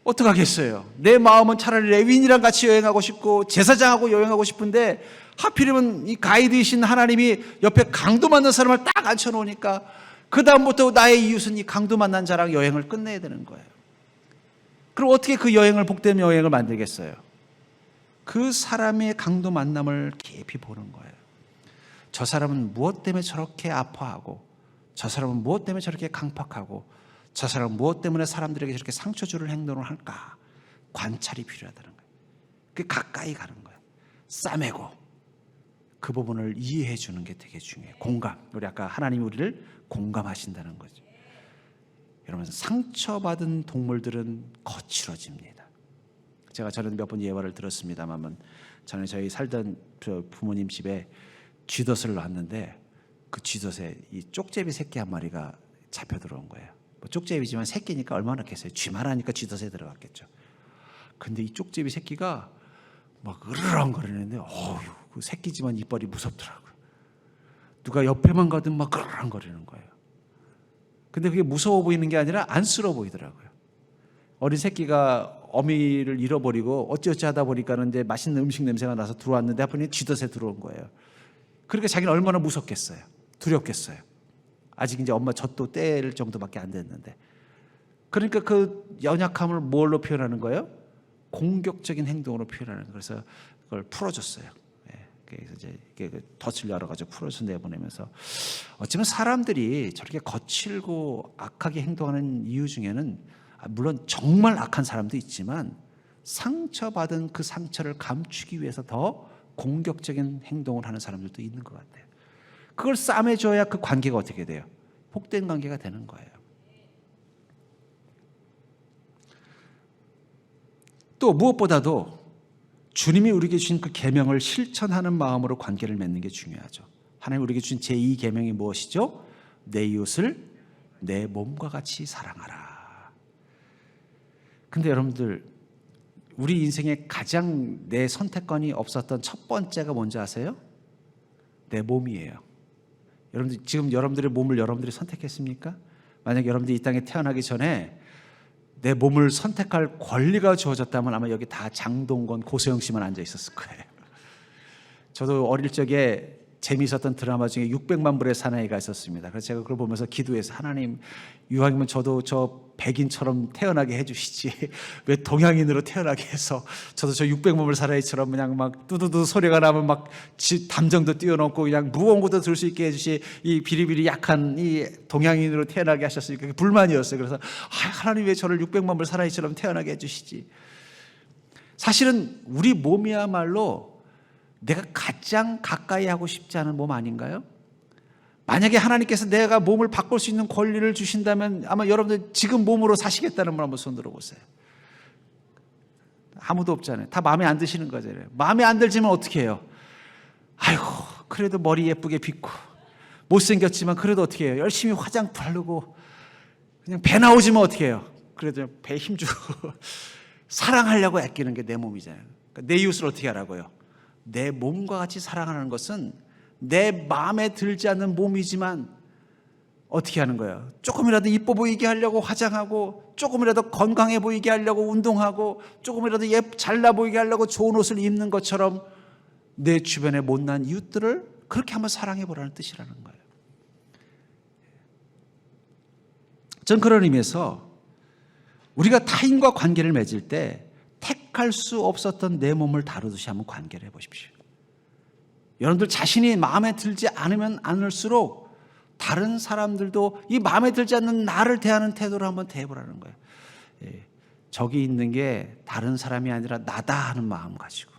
어떡하겠어요? 내 마음은 차라리 레위인이랑 같이 여행하고 싶고 제사장하고 여행하고 싶은데 하필이면 이 가이드이신 하나님이 옆에 강도 만난 사람을 딱 앉혀놓으니까 그 다음부터 나의 이웃은 이 강도 만난 자랑 여행을 끝내야 되는 거예요. 그럼 어떻게 그 여행을 복된 여행을 만들겠어요? 그 사람의 강도 만남을 깊이 보는 거예요. 저 사람은 무엇 때문에 저렇게 아파하고, 저 사람은 무엇 때문에 저렇게 강팍하고, 저 사람은 무엇 때문에 사람들에게 저렇게 상처 주는 행동을 할까? 관찰이 필요하다는 거예요. 그 가까이 가는 거예요. 싸매고 그 부분을 이해해 주는 게 되게 중요해요. 공감. 우리 아까 하나님이 우리를 공감하신다는 거죠. 여러분, 상처받은 동물들은 거칠어집니다. 제가 저는 몇 번 예화를 들었습니다만, 저는 저희 살던 부모님 집에 쥐덫을 놨는데 그 쥐덫에 이 쪽제비 새끼 한 마리가 잡혀 들어온 거예요. 뭐 쪽제비지만 새끼니까 얼마나 겠어요. 쥐만 하니까 쥐덫에 들어갔겠죠. 근데 이 쪽제비 새끼가 막 으르렁거리는데, 그 새끼지만 이빨이 무섭더라고요. 누가 옆에만 가든 막 으르렁거리는 거예요. 근데 그게 무서워 보이는 게 아니라 안쓰러워 보이더라고요. 어린 새끼가 어미를 잃어버리고 어찌어찌 하다 보니까는 이제 맛있는 음식 냄새가 나서 들어왔는데 하필 쥐덫에 들어온 거예요. 그러니까 자기는 얼마나 무섭겠어요. 두렵겠어요. 아직 이제 엄마 젖도 뗄 정도밖에 안 됐는데. 그러니까 그 연약함을 뭘로 표현하는 거예요? 공격적인 행동으로 표현하는 거예요. 그래서 그걸 풀어줬어요. 그래서 이제 덫을 열어가지고 풀어서 내보내면서, 어쩌면 사람들이 저렇게 거칠고 악하게 행동하는 이유 중에는 물론 정말 악한 사람도 있지만 상처받은 그 상처를 감추기 위해서 더 공격적인 행동을 하는 사람들도 있는 것 같아요. 그걸 싸매줘야 그 관계가 어떻게 돼요? 복된 관계가 되는 거예요. 또 무엇보다도 주님이 우리에게 주신 그 계명을 실천하는 마음으로 관계를 맺는 게 중요하죠. 하나님 우리에게 주신 제2계명이 무엇이죠? 내 이웃을 내 몸과 같이 사랑하라. 근데 여러분들, 우리 인생에 가장 내 선택권이 없었던 첫 번째가 뭔지 아세요? 내 몸이에요. 여러분들, 지금 여러분들의 몸을 여러분들이 선택했습니까? 만약 여러분들이 이 땅에 태어나기 전에 내 몸을 선택할 권리가 주어졌다면 아마 여기 다 장동건, 고소영 씨만 앉아 있었을 거예요. 저도 어릴 적에 재미있었던 드라마 중에 600만 불의 사나이가 있었습니다. 그래서 제가 그걸 보면서 기도해서, 하나님, 이왕이면 저도 저 백인처럼 태어나게 해주시지, 왜 동양인으로 태어나게 해서 저도 저 600만 불 사나이처럼 그냥 막 뚜두두 소리가 나면 막 담정도 뛰어넘고 그냥 무거운 것도 들 수 있게 해주시, 이 비리비리 약한 이 동양인으로 태어나게 하셨으니까 그게 불만이었어요. 그래서 하나님, 왜 저를 600만 불 사나이처럼 태어나게 해주시지. 사실은 우리 몸이야말로 내가 가장 가까이 하고 싶지 않은 몸 아닌가요? 만약에 하나님께서 내가 몸을 바꿀 수 있는 권리를 주신다면 아마 여러분들 지금 몸으로 사시겠다는 분 한번 손 들어보세요. 아무도 없잖아요. 다 마음에 안 드시는 거잖아요. 마음에 안 들지만 어떻게 해요? 아이고, 그래도 머리 예쁘게 빗고 못생겼지만 그래도 어떻게 해요? 열심히 화장 바르고 그냥 배 나오지만 어떻게 해요? 그래도 배에 힘주고 사랑하려고 아끼는 게 내 몸이잖아요. 그러니까 내 이웃을 어떻게 하라고요? 내 몸과 같이 사랑하는 것은 내 마음에 들지 않는 몸이지만 어떻게 하는 거예요? 조금이라도 이뻐 보이게 하려고 화장하고, 조금이라도 건강해 보이게 하려고 운동하고, 조금이라도 잘나 보이게 하려고 좋은 옷을 입는 것처럼 내 주변의 못난 이웃들을 그렇게 한번 사랑해 보라는 뜻이라는 거예요. 전 그런 의미에서 우리가 타인과 관계를 맺을 때 택할 수 없었던 내 몸을 다루듯이 한번 관계를 해보십시오. 여러분들 자신이 마음에 들지 않으면 않을수록 다른 사람들도 이 마음에 들지 않는 나를 대하는 태도를 한번 대해보라는 거예요. 저기 있는 게 다른 사람이 아니라 나다 하는 마음 가지고.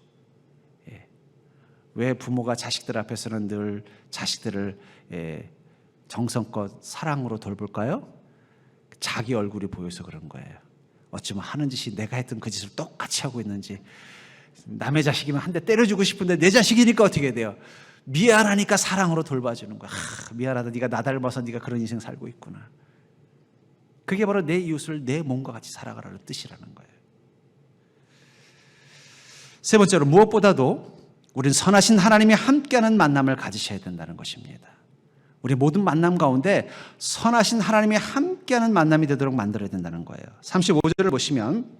왜 부모가 자식들 앞에서는 늘 자식들을 정성껏 사랑으로 돌볼까요? 자기 얼굴이 보여서 그런 거예요. 어쩌면 하는 짓이 내가 했던 그 짓을 똑같이 하고 있는지, 남의 자식이면 한 대 때려주고 싶은데 내 자식이니까 어떻게 돼요? 미안하니까 사랑으로 돌봐주는 거야. 미안하다, 네가 나 닮아서 네가 그런 인생 살고 있구나. 그게 바로 내 이웃을 내 몸과 같이 살아가라는 뜻이라는 거예요. 세 번째로, 무엇보다도 우리는 선하신 하나님이 함께하는 만남을 가지셔야 된다는 것입니다. 우리 모든 만남 가운데 선하신 하나님이 함께하는 만남이 되도록 만들어야 된다는 거예요. 35절을 보시면,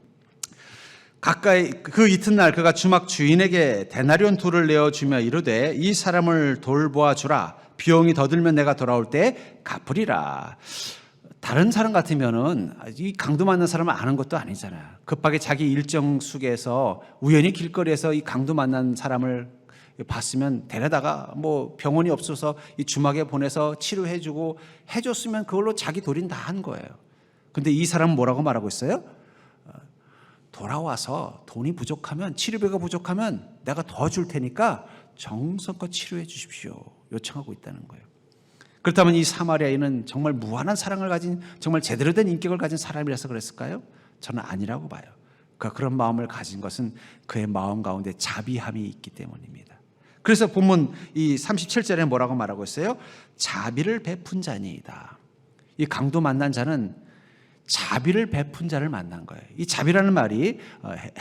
가까이 그 이튿날 그가 주막 주인에게 데나리온 2를 내어주며 이르되 이 사람을 돌보아 주라. 비용이 더 들면 내가 돌아올 때 갚으리라. 다른 사람 같으면은 이 강도 만난 사람을 아는 것도 아니잖아요. 급하게 자기 일정 속에서 우연히 길거리에서 이 강도 만난 사람을 봤으면 데려다가 뭐 병원이 없어서 이 주막에 보내서 치료해주고 해줬으면 그걸로 자기 도리는 다 한 거예요. 근데 이 사람은 뭐라고 말하고 있어요? 돌아와서 돈이 부족하면, 치료비가 부족하면 내가 더 줄 테니까 정성껏 치료해 주십시오, 요청하고 있다는 거예요. 그렇다면 이 사마리아인은 정말 무한한 사랑을 가진, 정말 제대로 된 인격을 가진 사람이라서 그랬을까요? 저는 아니라고 봐요. 그가 그런 마음을 가진 것은 그의 마음 가운데 자비함이 있기 때문입니다. 그래서 본문 이 37절에 뭐라고 말하고 있어요? 자비를 베푼 자니이다. 이 강도 만난 자는 자비를 베푼 자를 만난 거예요. 이 자비라는 말이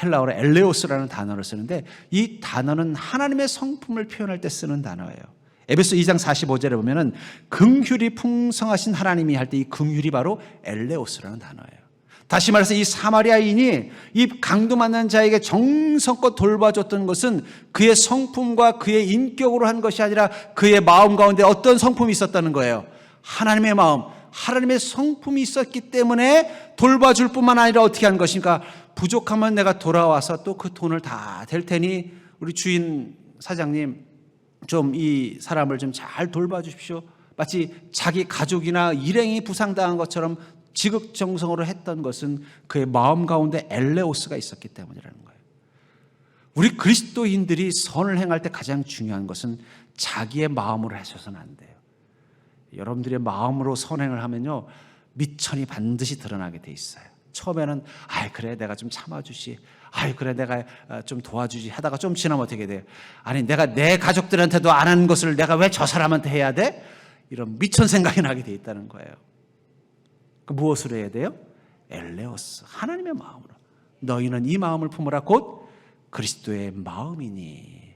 헬라어로 엘레오스라는 단어를 쓰는데, 이 단어는 하나님의 성품을 표현할 때 쓰는 단어예요. 에베소 2장 45절에 보면은 긍휼이 풍성하신 하나님이 할 때 이 긍휼이 바로 엘레오스라는 단어예요. 다시 말해서 이 사마리아인이 이 강도 만난 자에게 정성껏 돌봐줬던 것은 그의 성품과 그의 인격으로 한 것이 아니라 그의 마음 가운데 어떤 성품이 있었다는 거예요. 하나님의 마음, 하나님의 성품이 있었기 때문에 돌봐줄 뿐만 아니라 어떻게 한 것인가? 부족하면 내가 돌아와서 또 그 돈을 다 댈 테니 우리 주인 사장님 좀 이 사람을 좀 잘 돌봐주십시오. 마치 자기 가족이나 일행이 부상당한 것처럼 지극정성으로 했던 것은 그의 마음 가운데 엘레오스가 있었기 때문이라는 거예요. 우리 그리스도인들이 선을 행할 때 가장 중요한 것은 자기의 마음으로 하셔서는 안 돼요. 여러분들의 마음으로 선행을 하면요, 미천이 반드시 드러나게 돼 있어요. 처음에는 아이 그래 내가 좀 참아주지, 아이 그래 내가 좀 도와주지 하다가 좀 지나면 어떻게 돼요? 아니 내가 내 가족들한테도 안 한 것을 내가 왜 저 사람한테 해야 돼? 이런 미천 생각이 나게 돼 있다는 거예요. 그 무엇으로 해야 돼요? 엘레오스, 하나님의 마음으로. 너희는 이 마음을 품으라 곧 그리스도의 마음이니.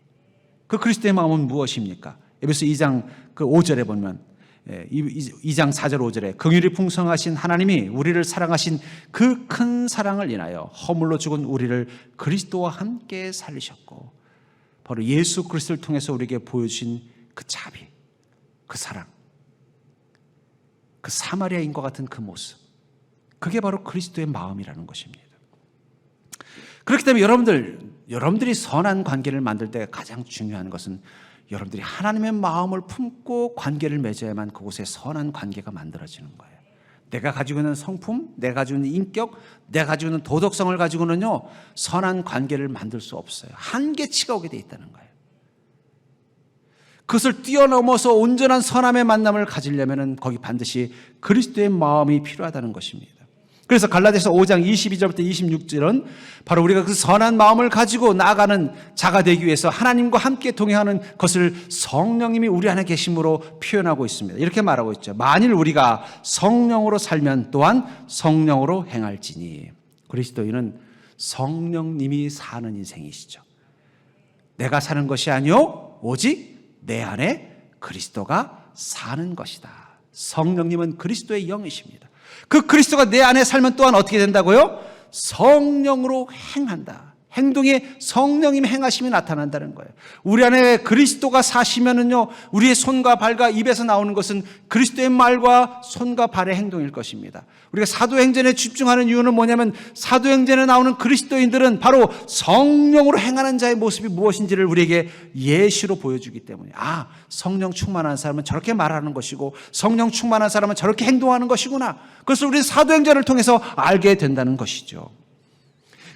그 그리스도의 마음은 무엇입니까? 에베소 2장 그 5절에 보면 2장 4절 5절에 긍휼이 풍성하신 하나님이 우리를 사랑하신 그 큰 사랑을 인하여 허물로 죽은 우리를 그리스도와 함께 살리셨고, 바로 예수 그리스도를 통해서 우리에게 보여주신 그 자비, 그 사랑, 그 사마리아인과 같은 그 모습, 그게 바로 그리스도의 마음이라는 것입니다. 그렇기 때문에 여러분들이 선한 관계를 만들 때 가장 중요한 것은 여러분들이 하나님의 마음을 품고 관계를 맺어야만 그곳에 선한 관계가 만들어지는 거예요. 내가 가지고 있는 성품, 내가 가지고 있는 인격, 내가 가지고 있는 도덕성을 가지고는요, 선한 관계를 만들 수 없어요. 한계치가 오게 돼 있다는 거예요. 그것을 뛰어넘어서 온전한 선함의 만남을 가지려면 거기 반드시 그리스도의 마음이 필요하다는 것입니다. 그래서 갈라디아서 5장 22절부터 26절은 바로 우리가 그 선한 마음을 가지고 나아가는 자가 되기 위해서 하나님과 함께 동행하는 것을 성령님이 우리 안에 계심으로 표현하고 있습니다. 이렇게 말하고 있죠. 만일 우리가 성령으로 살면 또한 성령으로 행할지니. 그리스도인은 성령님이 사는 인생이시죠. 내가 사는 것이 아니요 오직 내 안에 그리스도가 사는 것이다. 성령님은 그리스도의 영이십니다. 그 그리스도가 내 안에 살면 또한 어떻게 된다고요? 성령으로 행한다. 행동에 성령님의 행하심이 나타난다는 거예요. 우리 안에 그리스도가 사시면은요, 우리의 손과 발과 입에서 나오는 것은 그리스도의 말과 손과 발의 행동일 것입니다. 우리가 사도행전에 집중하는 이유는 뭐냐면, 사도행전에 나오는 그리스도인들은 바로 성령으로 행하는 자의 모습이 무엇인지를 우리에게 예시로 보여주기 때문에, 아, 성령 충만한 사람은 저렇게 말하는 것이고 성령 충만한 사람은 저렇게 행동하는 것이구나. 그것을 우리는 사도행전을 통해서 알게 된다는 것이죠.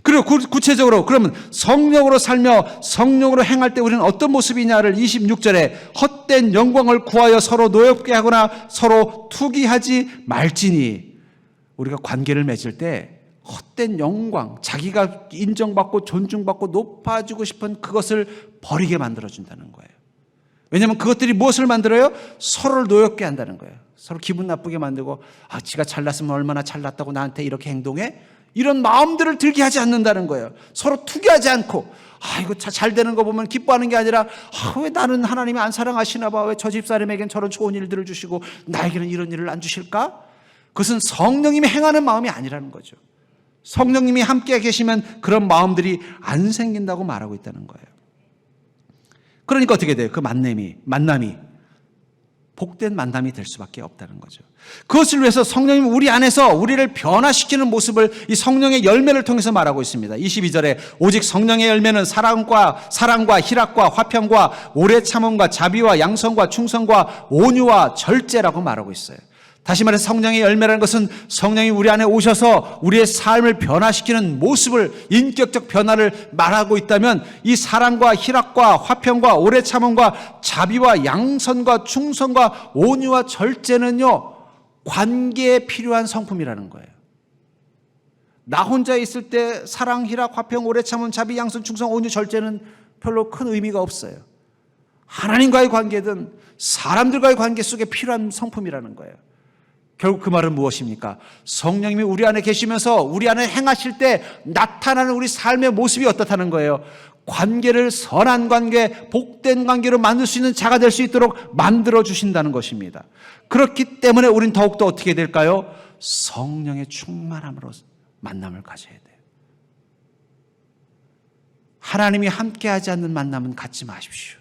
그리고 구체적으로 그러면 성령으로 살며 성령으로 행할 때 우리는 어떤 모습이냐를 26절에 헛된 영광을 구하여 서로 노엽게 하거나 서로 투기하지 말지니, 우리가 관계를 맺을 때 헛된 영광, 자기가 인정받고 존중받고 높아지고 싶은 그것을 버리게 만들어준다는 거예요. 왜냐하면 그것들이 무엇을 만들어요? 서로를 노엽게 한다는 거예요. 서로 기분 나쁘게 만들고, 지가 잘났으면 얼마나 잘났다고 나한테 이렇게 행동해? 이런 마음들을 들게 하지 않는다는 거예요. 서로 투기하지 않고, 이거 잘 되는 거 보면 기뻐하는 게 아니라, 왜 나는 하나님이 안 사랑하시나 봐. 왜 저 집사람에겐 저런 좋은 일들을 주시고 나에게는 이런 일을 안 주실까? 그것은 성령님이 행하는 마음이 아니라는 거죠. 성령님이 함께 계시면 그런 마음들이 안 생긴다고 말하고 있다는 거예요. 그러니까 어떻게 돼요? 그 만남이 복된 만남이 될 수밖에 없다는 거죠. 그것을 위해서 성령님이 우리 안에서 우리를 변화시키는 모습을 이 성령의 열매를 통해서 말하고 있습니다. 22절에 오직 성령의 열매는 사랑과 희락과 화평과 오래 참음과 자비와 양선과 충성과 온유와 절제라고 말하고 있어요. 다시 말해서 성령의 열매라는 것은 성령이 우리 안에 오셔서 우리의 삶을 변화시키는 모습을, 인격적 변화를 말하고 있다면, 이 사랑과 희락과 화평과 오래 참음과 자비와 양선과 충성과 온유와 절제는요, 관계에 필요한 성품이라는 거예요. 나 혼자 있을 때 사랑, 희락, 화평, 오래 참음, 자비, 양선, 충성, 온유, 절제는 별로 큰 의미가 없어요. 하나님과의 관계든 사람들과의 관계 속에 필요한 성품이라는 거예요. 결국 그 말은 무엇입니까? 성령님이 우리 안에 계시면서 우리 안에 행하실 때 나타나는 우리 삶의 모습이 어떻다는 거예요? 관계를 선한 관계, 복된 관계로 만들 수 있는 자가 될 수 있도록 만들어 주신다는 것입니다. 그렇기 때문에 우린 더욱더 어떻게 될까요? 성령의 충만함으로 만남을 가져야 돼요. 하나님이 함께하지 않는 만남은 갖지 마십시오.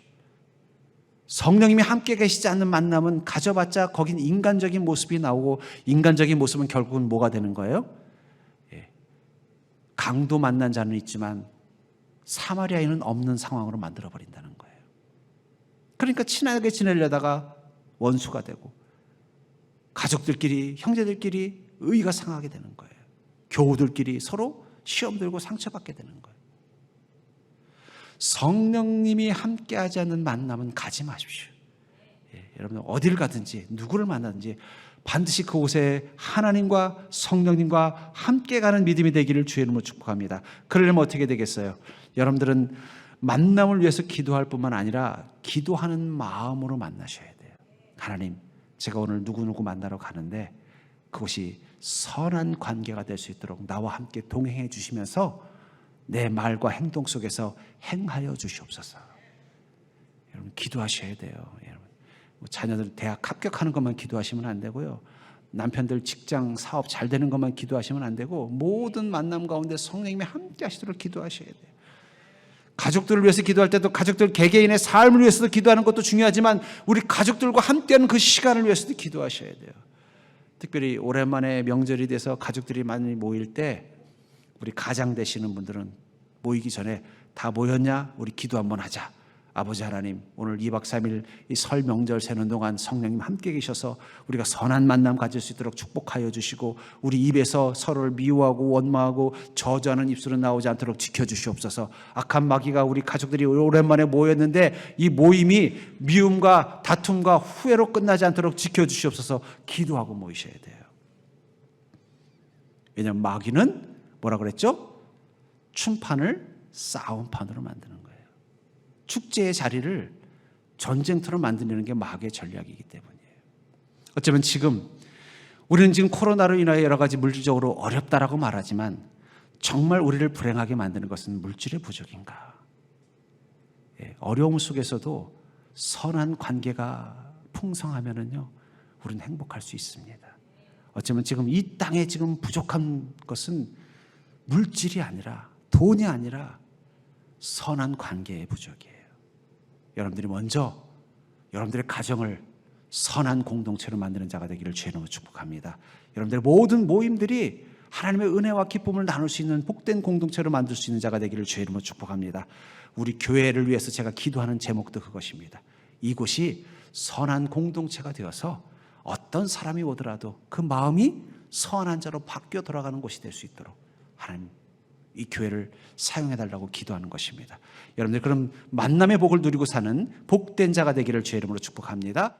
성령님이 함께 계시지 않는 만남은 가져봤자 거긴 인간적인 모습이 나오고, 인간적인 모습은 결국은 뭐가 되는 거예요? 강도 만난 자는 있지만 사마리아인은 없는 상황으로 만들어버린다는 거예요. 그러니까 친하게 지내려다가 원수가 되고, 가족들끼리, 형제들끼리 의가 상하게 되는 거예요. 교우들끼리 서로 시험 들고 상처받게 되는 거예요. 성령님이 함께하지 않는 만남은 가지 마십시오. 여러분 어딜 가든지 누구를 만나든지 반드시 그곳에 하나님과 성령님과 함께 가는 믿음이 되기를 주의 이름으로 축복합니다. 그러려면 어떻게 되겠어요? 여러분들은 만남을 위해서 기도할 뿐만 아니라 기도하는 마음으로 만나셔야 돼요. 하나님, 제가 오늘 누구누구 만나러 가는데 그것이 선한 관계가 될 수 있도록 나와 함께 동행해 주시면서 내 말과 행동 속에서 행하여 주시옵소서. 여러분 기도하셔야 돼요. 여러분 자녀들 대학 합격하는 것만 기도하시면 안 되고요. 남편들 직장 사업 잘 되는 것만 기도하시면 안 되고, 모든 만남 가운데 성령님이 함께 하시도록 기도하셔야 돼요. 가족들을 위해서 기도할 때도 가족들 개개인의 삶을 위해서도 기도하는 것도 중요하지만 우리 가족들과 함께하는 그 시간을 위해서도 기도하셔야 돼요. 특별히 오랜만에 명절이 돼서 가족들이 많이 모일 때 우리 가장 되시는 분들은 모이기 전에 다 모였냐? 우리 기도 한번 하자. 아버지 하나님, 오늘 2박 3일 이 설 명절 세는 동안 성령님 함께 계셔서 우리가 선한 만남 가질 수 있도록 축복하여 주시고, 우리 입에서 서로를 미워하고 원망하고 저주하는 입술은 나오지 않도록 지켜주시옵소서. 악한 마귀가 우리 가족들이 오랜만에 모였는데 이 모임이 미움과 다툼과 후회로 끝나지 않도록 지켜주시옵소서. 기도하고 모이셔야 돼요. 왜냐하면 마귀는 뭐라 그랬죠? 춤판을 싸움판으로 만드는 거예요. 축제의 자리를 전쟁터로 만드는 게 마귀의 전략이기 때문이에요. 어쩌면 우리는 지금 코로나로 인하여 여러 가지 물질적으로 어렵다라고 말하지만 정말 우리를 불행하게 만드는 것은 물질의 부족인가? 어려움 속에서도 선한 관계가 풍성하면은요, 우리는 행복할 수 있습니다. 어쩌면 지금 이 땅에 지금 부족한 것은 물질이 아니라, 돈이 아니라 선한 관계의 부족이에요. 여러분들이 먼저 여러분들의 가정을 선한 공동체로 만드는 자가 되기를 주의 이름으로 축복합니다. 여러분들의 모든 모임들이 하나님의 은혜와 기쁨을 나눌 수 있는 복된 공동체로 만들 수 있는 자가 되기를 주의 이름으로 축복합니다. 우리 교회를 위해서 제가 기도하는 제목도 그것입니다. 이곳이 선한 공동체가 되어서 어떤 사람이 오더라도 그 마음이 선한 자로 바뀌어 돌아가는 곳이 될 수 있도록 하나님 이 교회를 사용해달라고 기도하는 것입니다. 여러분들 그럼 만남의 복을 누리고 사는 복된 자가 되기를 주의 이름으로 축복합니다.